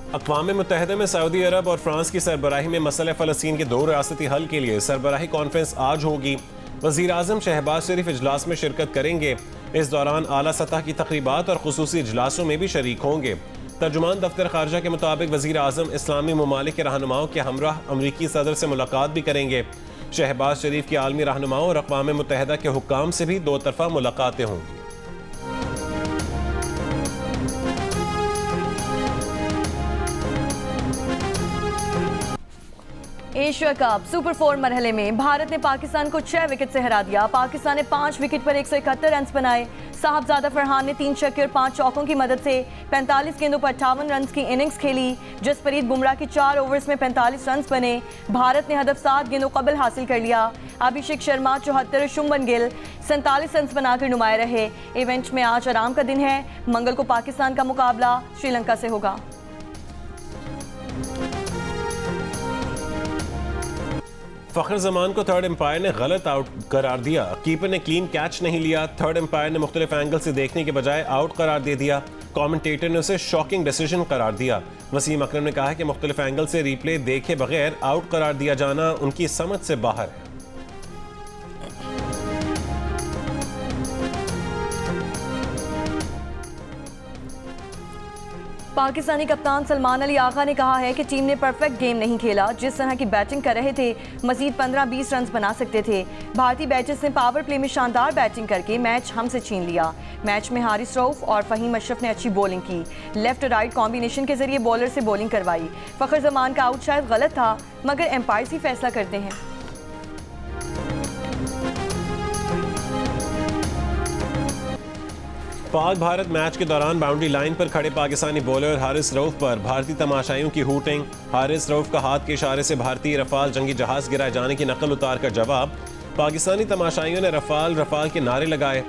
अक़वाम मुत्तहिदा में सऊदी अरब और फ्रांस की सरबराही में मसला फ़लस्तीन के 2 रियासती हल के लिए सरबराही कॉन्फ्रेंस आज होगी। वज़ीर आज़म शहबाज शरीफ इजलास में शिरकत करेंगे। इस दौरान आला सतह की तकरीबात और खुसूसी इजलासों में भी शरीक होंगे। तर्जुमान दफ्तर खारजा के मुताबिक वज़ीर आज़म इस्लामी ममालिक के रहनुमाओं के हमराह अमरीकी सदर से मुलाकात भी करेंगे। शहबाज शरीफ की आलमी रहनुमाओं और अक़वाम मुत्तहिदा के हुक्काम से भी 2 तरफ़ा मुलाकातें होंगी। एशिया कप सुपर 4 मरहले में भारत ने पाकिस्तान को 6 विकेट से हरा दिया। पाकिस्तान ने 5 विकेट पर 171 रन बनाए। साहबजादा फरहान ने 3 छक्के और 5 चौकों की मदद से 45 गेंदों पर 58 रन की इनिंग्स खेली। जसप्रीत बुमराह की 4 ओवर्स में 45 रन बने। भारत ने हदफ 7 गेंदों कबल हासिल कर लिया। अभिषेक शर्मा 74 और शुभमन गिल 47 रन बनाकर नुमाए रहे। इवेंट में आज आराम का दिन है। मंगल को पाकिस्तान का मुकाबला श्रीलंका से होगा। फ़खर जमान को थर्ड एम्पायर ने गलत आउट करार दिया। कीपर ने क्लीन कैच नहीं लिया। थर्ड एम्पायर ने मुख्तलिफ एंगल से देखने के बजाय आउट करार दे दिया। कमेंटेटर ने उसे शॉकिंग डिसीजन करार दिया। वसीम अकरम ने कहा कि मुख्तलिफ एंगल से रिप्ले देखे बगैर आउट करार दिया जाना उनकी समझ से बाहर है। पाकिस्तानी कप्तान सलमान अली आगा ने कहा है कि टीम ने परफेक्ट गेम नहीं खेला। जिस तरह की बैटिंग कर रहे थे मजीद 15-20 रन बना सकते थे। भारतीय बैटर्स ने पावर प्ले में शानदार बैटिंग करके मैच हमसे छीन लिया। मैच में हारिस रऊफ और फहीम अशरफ ने अच्छी बॉलिंग की। लेफ्ट राइट कॉम्बिनेशन के जरिए बॉलर से बॉलिंग करवाई। फ़खर जमान का आउट शायद गलत था मगर एम्पायर्स ही फैसला करते हैं। पाक भारत मैच के दौरान बाउंड्री लाइन पर खड़े पाकिस्तानी बॉलर हारिस रऊफ पर भारतीय तमाशाइयों की हूटिंग। हारिस रऊफ का हाथ के इशारे से भारतीय रफाल जंगी जहाज गिराए जाने की नकल उतार कर जवाब। पाकिस्तानी तमाशाइयों ने रफाल रफाल के नारे लगाए।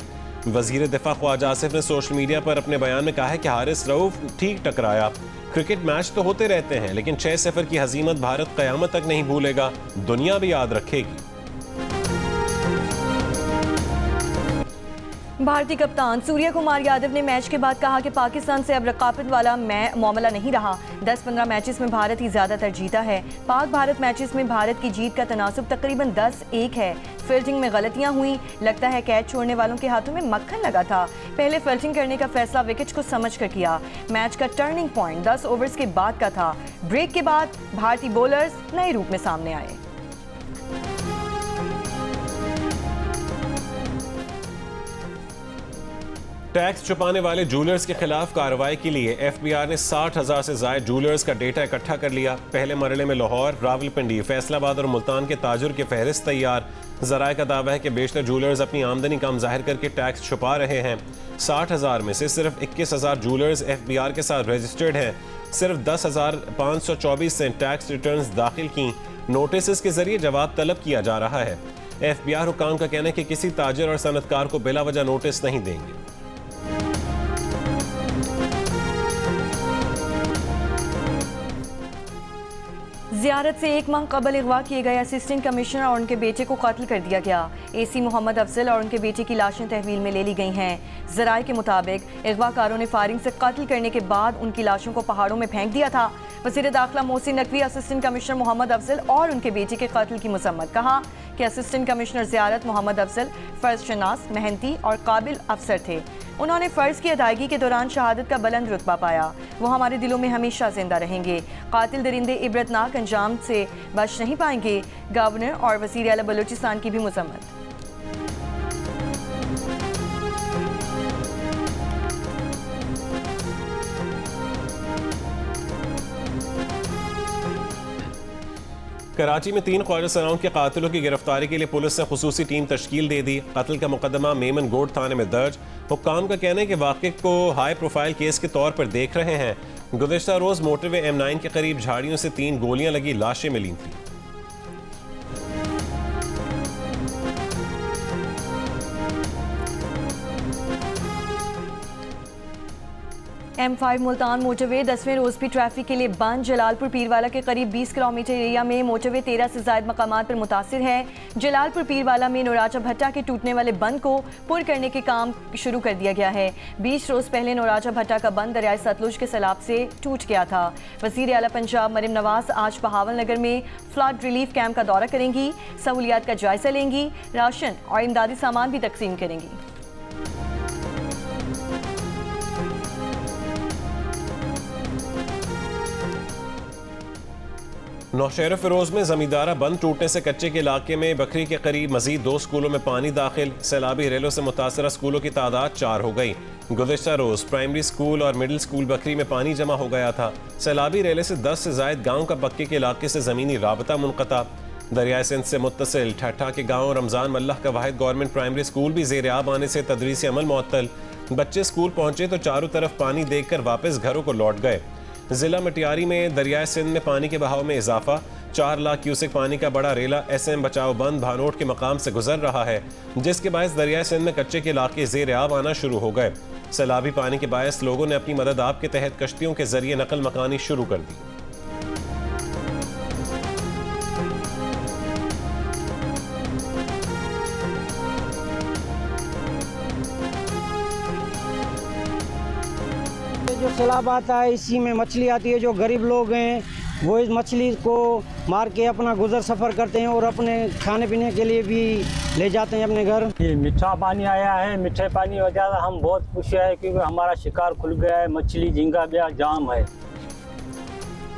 वजीर दिफा ख्वाजा आसिफ ने सोशल मीडिया पर अपने बयान में कहा है कि हारिस रऊफ ठीक टकराया। क्रिकेट मैच तो होते रहते हैं लेकिन 6-0 की हजीमत भारत क़यामत तक नहीं भूलेगा, दुनिया भी याद रखेगी। भारतीय कप्तान सूर्य कुमार यादव ने मैच के बाद कहा कि पाकिस्तान से अब रकाबत वाला मामला नहीं रहा। 10-15 मैचेस में भारत ही ज़्यादातर जीता है। पाक भारत मैचेस में भारत की जीत का तनासुब तकरीबन 10-1 है। फील्डिंग में गलतियां हुई। लगता है कैच छोड़ने वालों के हाथों में मक्खन लगा था। पहले फील्डिंग करने का फैसला विकेट को समझ कर किया। मैच का टर्निंग पॉइंट 10 ओवर्स के बाद का था। ब्रेक के बाद भारतीय बॉलर्स नए रूप में सामने आए। टैक्स छुपाने वाले जूलर्स के खिलाफ कार्रवाई के लिए FBI ने 60,000 से ज्यादा जूलर्स का डेटा इकट्ठा कर लिया। पहले मरहले में लाहौर, रावलपिंडी, फैसलाबाद और मुल्तान के ताजुर की फहरिस्त तैयार। ज़राए का दावा है कि बेशतर जूलर्स अपनी आमदनी कम जाहिर करके टैक्स छुपा रहे हैं। 60,000 में से सिर्फ 21,000 जूलर्स FBI के साथ रजिस्टर्ड हैं। सिर्फ 10,524 ने टैक्स रिटर्न्स दाखिल की। नोटिस के जरिए जवाब तलब किया जा रहा है। FBI हुक्काम का कहना है कि किसी ताजिर और सनतकार को बिला वजह नोटिस नहीं देंगे। ज़ियारत से 1 माह कबल अगवा किए गए असिस्टेंट कमिश्नर और उनके बेटे को कत्ल कर दिया गया। AC मोहम्मद अफजल और उनके बेटे की लाशें तहवील में ले ली गई हैं। ज़राए के मुताबिक अगवाकारों ने फायरिंग से कत्ल करने के बाद उनकी लाशों को पहाड़ों में फेंक दिया था। वज़ीर दाखिला मोहसिन नकवी असिस्टेंट कमिश्नर मोहम्मद अफजल और उनके बेटे के कत्ल की मसम्मत। कहा कि असिस्टेंट कमिश्नर ज़ियारत मोहम्मद अफजल फ़र्ज शनास, मेहनती और काबिल अफसर थे। उन्होंने फ़र्ज़ की अदायगी के दौरान शहादत का बुलंद रुतबा पाया। वो हमारे दिलों में हमेशा जिंदा रहेंगे। कातिल दरिंदे इबरतनाक अंजाम से बच नहीं पाएंगे। गवर्नर और वज़ीर आला बलूचिस्तान की भी मसम्मत। कराची में 3 ख्वाजा सराओं के कातिलों की गिरफ्तारी के लिए पुलिस ने खुसूसी टीम तश्कील दे दी। कत्ल का मुकदमा मेमन गोड थाने में दर्ज। हुक्काम का कहना है कि वाक़े को हाई प्रोफाइल केस के तौर पर देख रहे हैं। गुज़िश्ता रोज़ मोटरवे M9 के करीब झाड़ियों से 3 गोलियां लगी लाशें मिली थी। M5 मुल्तान मोटरवे 10वें रोज़ भी ट्रैफिक के लिए बंद। जलालपुर पीरवाला के करीब 20 किलोमीटर एरिया में मोटरवे 13 से ज़ायद मकामात पर मुतासिर है। जलालपुर पीरवाला में नौराजा भट्टा के टूटने वाले बंद को पुर करने के काम शुरू कर दिया गया है। 20 रोज़ पहले नौराजा भट्टा का बंद दरियाए सतलुज के सैलाब से टूट गया था। वज़ीर आला पंजाब मरियम नवाज आज बहावल नगर में फ्लड रिलीफ कैंप का दौरा करेंगी, सहूलियात का जायजा लेंगी, राशन और इमदादी सामान भी तकसीम करेंगी। नौशहर फिरोज में जमींदारा बंद टूटने से कच्चे के इलाके में बकरी के करीब मजीद 2 स्कूलों में पानी दाखिल। सैलाबी रेलों से मुतासरा स्कूलों की तादाद 4 हो गई। गुज़िश्ता रोज प्राइमरी स्कूल और मिडिल स्कूल बकरी में पानी जमा हो गया था। सैलाबी रेले से 10 से ज़ायद गाँव का पक्के के इलाके से ज़मीनी राबता मुनक़ता। दरियाए सिंध से मुत्तसिल ठट्ठा के गाँव रमज़ान मल्लाह का वाहिद गवर्नमेंट प्राइमरी स्कूल भी ज़ेर आब आने से तदरीसी अमल मुअत्तल। बच्चे स्कूल पहुँचे तो चारों तरफ पानी देख कर वापस घरों को लौट गए। जिला मटियारी में दरियाए सिंध में पानी के बहाव में इजाफा। 4 लाख क्यूसेक पानी का बड़ा रेला SM बचाओ बंद भानोट के मकाम से गुजर रहा है, जिसके बायस दरियाए सिंध में कच्चे के इलाके ज़ेर आब आना शुरू हो गए। सैलाबी पानी के बायस लोगों ने अपनी मदद आप के तहत कश्तियों के जरिए नकल मकानी शुरू कर दी। जो सैलाब आता है इसी में मछली आती है। जो गरीब लोग हैं वो इस मछली को मार के अपना गुजर सफ़र करते हैं और अपने खाने पीने के लिए भी ले जाते हैं अपने घर। ये मीठा पानी आया है, मीठे पानी की वजह से हम बहुत खुश है क्योंकि हमारा शिकार खुल गया है, मछली झींगा गया जाम है।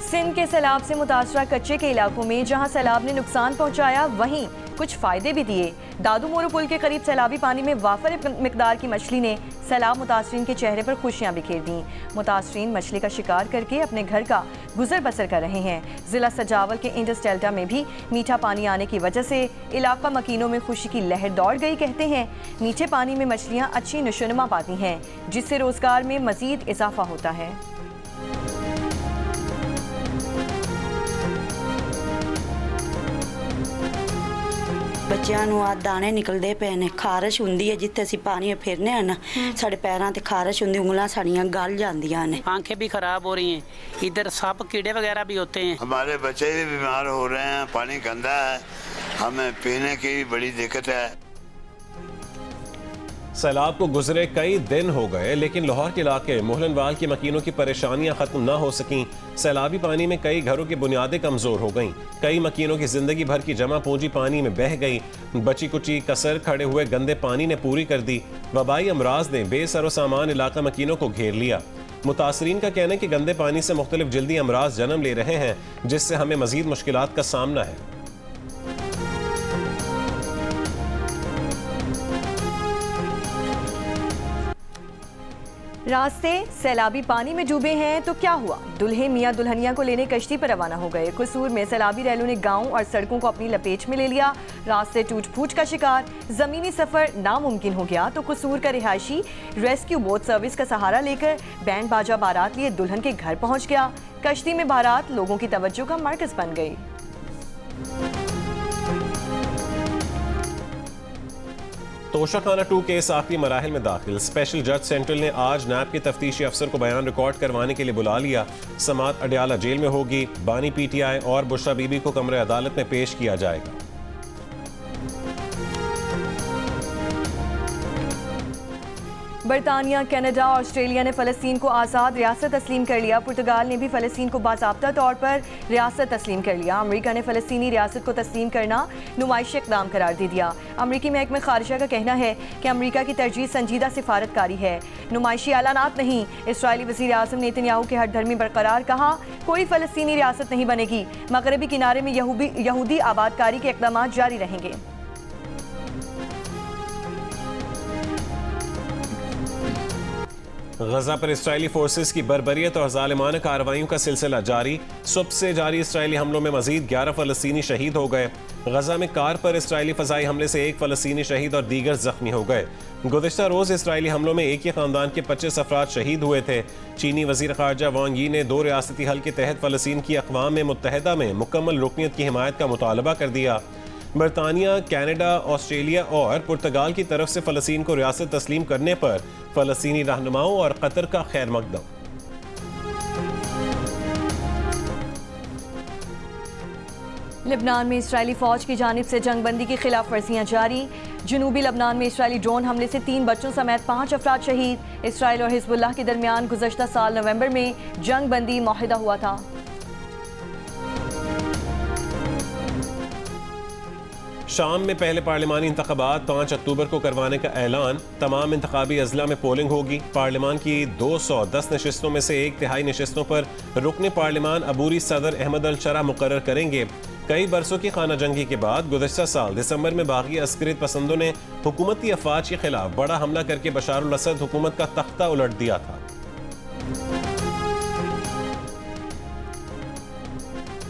सिंध के सैलाब से मुतासरा कच्चे के इलाकों में जहां सैलाब ने नुकसान पहुंचाया, वहीं कुछ फायदे भी दिए। दादू मोरू पुल के करीब सैलाबी पानी में वाफर मिकदार की मछली ने सैलाब मुतासरीन के चेहरे पर खुशियां बिखेर दी। मुतासरीन मछली का शिकार करके अपने घर का गुजर बसर कर रहे हैं। जिला सजावल के इंडस डेल्टा में भी मीठा पानी आने की वजह से इलाका मकीनों में खुशी की लहर दौड़ गई। कहते हैं मीठे पानी में मछलियां अच्छी नशोनुमा पाती हैं, जिससे रोजगार में मजीद इजाफा होता है। ਬੱਚਿਆਂ ਨੂੰ ਆ ਦਾਣੇ ਨਿਕਲਦੇ ਪਏ ਨੇ। ਖਾਰਸ਼ ਹੁੰਦੀ ਹੈ ਜਿੱਥੇ ਅਸੀਂ ਪਾਣੀ ਫਿਰਨੇ ਆ ਨਾ, ਸਾਡੇ ਪੈਰਾਂ ਤੇ ਖਾਰਸ਼ ਹੁੰਦੀ, ਉਂਗਲਾਂ ਸਾਡੀਆਂ गल जांदियां ने। आंखें भी खराब हो रही हैं, इधर सांप कीड़े वगैरह भी होते हैं। हमारे बच्चे भी बीमार हो रहे हैं, पानी गंदा है, हमें पीने की बड़ी दिक्कत है। सैलाब को गुजरे कई दिन हो गए, लेकिन लाहौर के इलाके मोहलनवाल की मकीनों की परेशानियां खत्म न हो सकीं। सैलाबी पानी में कई घरों की बुनियादें कमजोर हो गईं। कई मकीनों की जिंदगी भर की जमा पूंजी पानी में बह गई। बची कुची कसर खड़े हुए गंदे पानी ने पूरी कर दी। वबाई अमराज ने बेसरो सामान इलाका मकीनों को घेर लिया। मुतासरीन का कहना है कि गंदे पानी से मुख्तलिफ जल्दी अमराज जन्म ले रहे हैं, जिससे हमें मजीद मुश्किलात का सामना है। रास्ते सैलाबी पानी में डूबे हैं तो क्या हुआ? दुल्हे मियां दुल्हनिया को लेने कश्ती पर रवाना हो गए। कसूर में सैलाबी रैलों ने गांव और सड़कों को अपनी लपेट में ले लिया। रास्ते टूट फूट का शिकार, जमीनी सफर नामुमकिन हो गया तो कसूर का रिहायशी रेस्क्यू बोट सर्विस का सहारा लेकर बैंड बाजा बारात लिए दुल्हन के घर पहुंच गया। कश्ती में बारात लोगों की तवज्जो का मरकज बन गई। तोशाखाना 2 केस आखिरी मराहिल में दाखिल। स्पेशल जज सेंट्रल ने आज नैब के तफ्तीशी अफसर को बयान रिकॉर्ड करवाने के लिए बुला लिया। समात अडयाला जेल में होगी। बानी PTI और बुशरा बीबी को कमरे अदालत में पेश किया जाएगा। बरतानिया, कनाडा और ऑस्ट्रेलिया ने फ़लस्तीन को आज़ाद रियासत तस्लीम कर लिया। पुर्तगाल ने भी फ़लस्तीन को बाज़ाब्ता तौर पर रियासत तस्लीम कर लिया। अमेरिका ने फ़लस्तीनी रियासत को तस्लीम करना नुमाइशी इक़दाम करार दे दिया। अमेरिकी महकमा ख़ारिजा का कहना है कि अमेरिका की तरजीह संजीदा सिफारतकारी है, नुमाइशी ऐलानात नहीं। इसराइली वज़ीर आज़म नेतन्याहू के हठधर्मी बरकरार, कहा कोई फ़लस्तीनी रियासत नहीं बनेगी। मगरबी किनारे में यहूदी आबादकारी के इक़दाम जारी रहेंगे। गजा पर इसराइली फोर्सेस की बर्बरियत और जालिमाना कार्रवाइयों का सिलसिला जारी। सुबह से जारी इसराइली हमलों में मजीद 11 फ़लस्तीनी शहीद हो गए। गजा में कार पर इसराइली फ़ज़ाई हमले से 1 फ़लस्तीनी शहीद और दीगर जख्मी हो गए। गुज़िश्ता रोज़ इसराइली हमलों में एक ही ख़ानदान के 25 अफराद शहीद हुए थे। चीनी वज़ीर ख़ारजा वांग यी ने 2 रियासती हल के तहत फ़लस्तीन की अक़वाम मुत्तहिदा में मुकम्मल रुकनियत की हिमायत का मुतालबा कर दिया। बरतानिया, कनाडा, ऑस्ट्रेलिया और पुर्तगाल की तरफ से फ़लस्तीन को रियासत तस्लीम करने पर फ़लस्तीनी रहनुमाओं और कतर का खैर मकदम। लेबनान में इसराइली फौज की जानिब से जंगबंदी की खिलाफ वर्जियाँ जारी। जनूबी लेबनान में इसराइली ड्रोन हमले से 3 बच्चों समेत 5 अफराद शहीद। इसराइल और हिजबुल्लाह के दरमियान गुज़श्ता साल नवंबर में जंगबंदी मुआहिदा हुआ था। शाम में पहले पार्लिमानी इंतखाबात 5 अक्टूबर को करवाने का ऐलान। तमाम इंतखाबी अजला में पोलिंग होगी। पार्लिमान की 210 नशिस्तों में से 1/3 नशिस्तों पर रुकने पार्लिमान अबूरी सदर अहमद अल शरा मुकर्रर करेंगे। कई बरसों की खाना जंगी के बाद गुज़श्ता साल दिसंबर में बागी अस्करियत पसंदों ने हुकूमती अफवाज के खिलाफ बड़ा हमला करके बशार अल असद हुकूमत का तख्ता उलट दिया था।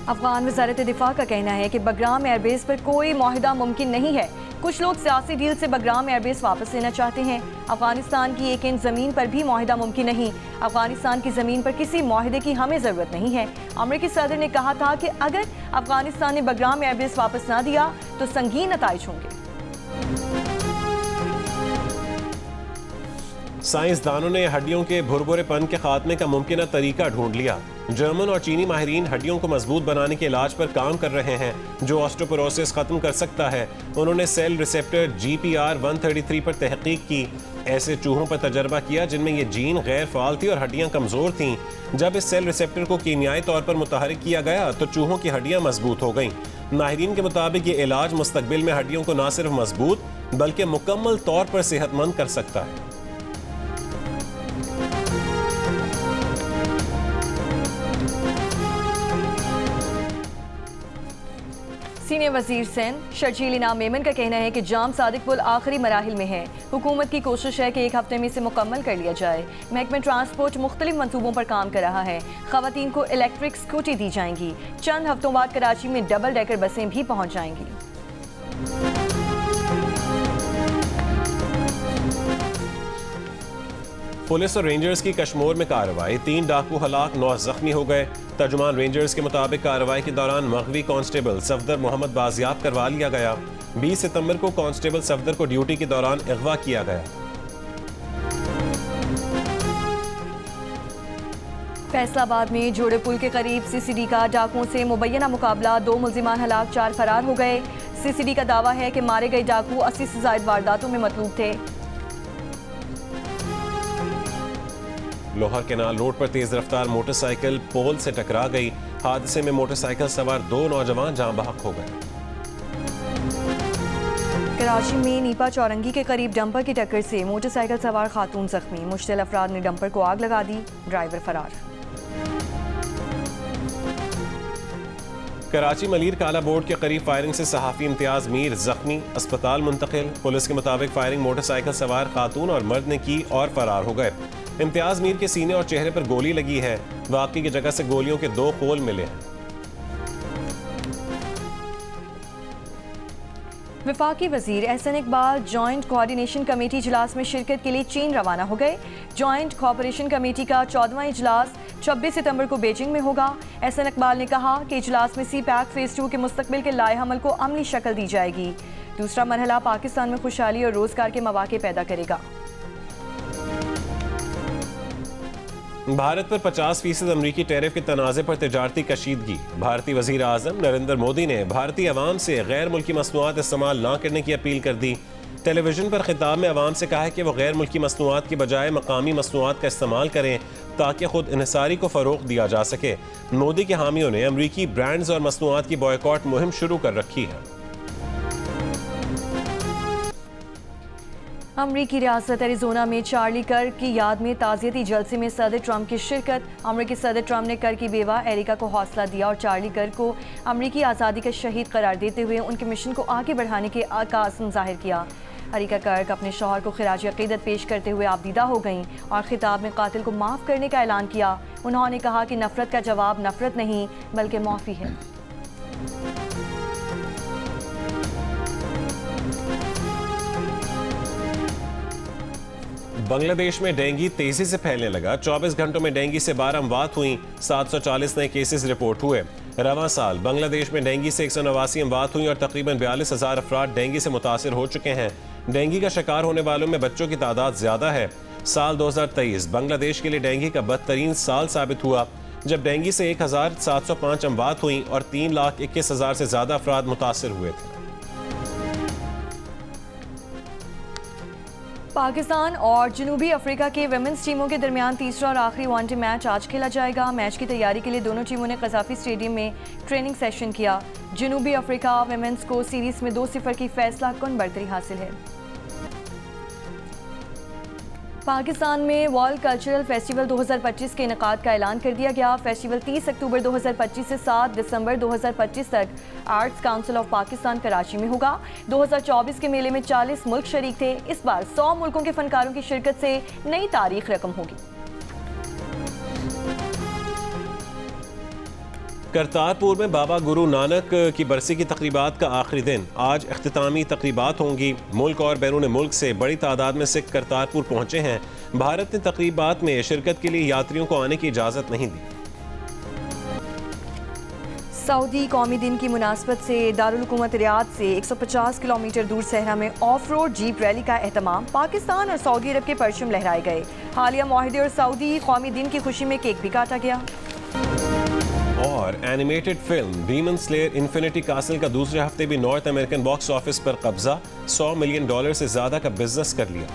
अफगान वज़ारत दिफा का कहना है कि बगराम एयरबेस पर कोई मुआहिदा मुमकिन नहीं है। कुछ लोग सियासी डील से बगराम एयरबेस वापस लेना चाहते हैं। अफगानिस्तान की एक इंच ज़मीन पर भी मुआहिदा मुमकिन नहीं। अफगानिस्तान की ज़मीन पर किसी मुआहिदे की हमें ज़रूरत नहीं है। अमरीकी सदर ने कहा था कि अगर अफगानिस्तान ने बगराम एयरबेस वापस ना दिया तो संगीन नताइज होंगे। साइंसदानों ने हड्डियों के भुरभुरेपन के खात्मे का मुमकिन तरीका ढूंढ लिया। जर्मन और चीनी माहिरीन हड्डियों को मजबूत बनाने के इलाज पर काम कर रहे हैं जो ऑस्टियोपोरोसिस खत्म कर सकता है। उन्होंने सेल रिसेप्टर GPR133 पर तहकीक की। ऐसे चूहों पर तजर्बा किया जिनमें ये जीन गैर फाल थी और हड्डियां कमजोर थीं। जब इस सेल रिसेप्टर को कीमियाई तौर पर मुतहरिक किया गया तो चूहों की हड्डियां मजबूत हो गईं। माहिरीन के मुताबिक ये इलाज मुस्तकबिल में हड्डियों को न सिर्फ मजबूत बल्कि मुकम्मल तौर पर सेहतमंद कर सकता है। सीनियर वजीर सिंध शर्जील इनाम मेमन का कहना है कि जाम सादिक पुल आखिरी मराहिल में है। हुकूमत की कोशिश है कि 1 हफ्ते में इसे मुकम्मल कर लिया जाए। महकमा ट्रांसपोर्ट मुख्तलिफ मनसूबों पर काम कर रहा है। खवातीन को इलेक्ट्रिक स्कूटी दी जाएंगी। चंद हफ्तों बाद कराची में डबल डेकर बसें भी पहुँच जाएंगी। पुलिस और रेंजर्स की कश्मीर में कार्रवाई। 3 डाकू हलाक, 9 जख्मी हो गए। तर्जुमान रेंजर्स के मुताबिक कार्रवाई के दौरान मगवी कांस्टेबल सफदर मोहम्मद बाजियाब करवा लिया गया। 20 सितंबर को कांस्टेबल सफदर को ड्यूटी के दौरान अगवा किया गया। फैसलाबाद में जोड़े पुल के करीब CCD का डाकुओं से मुबैना मुकाबला। 2 मुल्जिमान हलाक, 4 फरार हो गए। CCD का दावा है कि मारे गए डाकू 80 से ज़ायद वारदातों में मतलूब थे। लोहर केनाल रोड पर तेज रफ्तार मोटरसाइकिल पोल से टकरा गई। हादसे में मोटरसाइकिल सवार 2 नौजवान जान बहक हो गए। कराची में नीपा चौरंगी के करीब डंपर की टक्कर से मोटरसाइकिल सवार खातून जख्मी। मुश्तिल अफराद ने डंपर को आग लगा दी, ड्राइवर फरार। कराची मलीर काला बोर्ड के करीब फायरिंग से सहाफ़ी इम्तियाज मीर जख्मी, अस्पताल मुंतकिल। पुलिस के मुताबिक फायरिंग मोटरसाइकिल सवार खातून और मर्द ने की और फरार हो गए। इम्तियाज मीर के सीने और चेहरे पर गोली लगी है। वाक़ई की जगह से गोलियों के 2 खोल मिले हैं। वफाकी वजीर Ahsan Iqbal joint coordination committee इजलास में शिरकत के लिए चीन रवाना हो गए। जॉइंट कोऑपरेशन कमेटी का 14वां इजलास 26 सितंबर को बीजिंग में होगा। एहसन इकबाल ने कहा कि इजलास में CPAC फेज़ 2 के मुस्तकबिल के लाए अमल को अमली शक्ल दी जाएगी। दूसरा मरहला पाकिस्तान में खुशहाली और रोजगार के मौके पैदा करेगा। भारत पर 50% अमरीकी टैरिफ के तनाज़े पर तजारती कशीदगी। भारतीय वज़ीर आज़म नरेंद्र मोदी ने भारतीय अवाम से गैर मुल्की मसनूआत इस्तेमाल न करने की अपील कर दी। टेलीविजन पर खिताब में अवाम से कहा है कि वो गैर मुल्की मसनूआत की बजाय मकामी मसनूआत का इस्तेमाल करें ताकि खुद इन्हिसारी को फ़रोग़ दिया जा सके। मोदी के हामियों ने अमरीकी ब्रांड्स और मसनूआत की बॉयकॉट मुहिम शुरू कर रखी है। अमरीकी रियासत एरिज़ोना में चार्ली कर्क की याद में ताज़ियती जलसे में सदर ट्रंप की शिरकत। अमरीकी सदर ट्रंप ने कर्क की बेवा एरिका को हौसला दिया और चार्ली कर्क को अमरीकी आज़ादी का शहीद करार देते हुए उनके मिशन को आगे बढ़ाने के का अज़्म ज़ाहिर किया। एरिका कर्क अपने शौहर को खिराज अक़ीदत पेश करते हुए आबदीदा हो गईं और खिताब में कातिल को माफ़ करने का ऐलान किया। उन्होंने कहा कि नफ़रत का जवाब नफ़रत नहीं बल्कि माफ़ी है। बांग्लादेश में डेंगू तेजी से फैलने लगा। 24 घंटों में डेंगू से 12 अमवात हुई। 740 नए केसेस रिपोर्ट हुए। रवां साल बांग्लादेश में डेंगू से 189 अमवात हुई और तकरीबन 42,000 अफराद डेंगू से मुतासिर हो चुके हैं। डेंगू का शिकार होने वालों में बच्चों की तादाद ज्यादा है। साल 2023 बांग्लादेश के लिए डेंगू का बदतरीन साल साबित हुआ। जब डेंगू से 1705 अमवात हुई और 3,21,000 से ज्यादा अफराद मुतासर हुए थे। पाकिस्तान और जनूबी अफ्रीका के विमेंस टीमों के दरमियान तीसरा और आखिरी वनडे मैच आज खेला जाएगा। मैच की तैयारी के लिए दोनों टीमों ने कज़ाफी स्टेडियम में ट्रेनिंग सेशन किया। जनूबी अफ्रीका विमेंस को सीरीज में 2-0 की फैसला कुन बढ़तरी हासिल है। पाकिस्तान में वर्ल्ड कल्चरल फेस्टिवल 2025 के इनेकाद का ऐलान कर दिया गया। फेस्टिवल 30 अक्टूबर 2025 से 7 दिसंबर 2025 तक arts council of Pakistan Karachi में होगा। 2024 के मेले में 40 मुल्क शरीक थे। इस बार 100 मुल्कों के फनकारों की शिरकत से नई तारीख रकम होगी। करतारपुर में बाबा गुरु नानक की बरसी की तकरीबात का आखिरी दिन आज इख्तितामी तकरीबात होंगी। मुल्क और बैरून मुल्क से बड़ी तादाद में सिख करतारपुर पहुंचे हैं। भारत ने तकरीबात में शिरकत के लिए यात्रियों को आने की इजाज़त नहीं दी। सऊदी कौमी दिन की मुनासबत से दारुल हुकूमत रियाद से 150 किलोमीटर दूर सहरा में ऑफ रोड जीप रैली का एहतमाम। पाकिस्तान और सऊदी अरब के परचम लहराए गए। हालिया मुआहदे और सऊदी कौमी दिन की खुशी में केक भी काटा गया। और animated film demon slayer infinity castle का दूसरे हफ्ते भी नॉर्थ अमेरिकन बॉक्स ऑफिस पर कब्जा, $100 मिलियन से ज्यादा का बिजनेस कर लिया।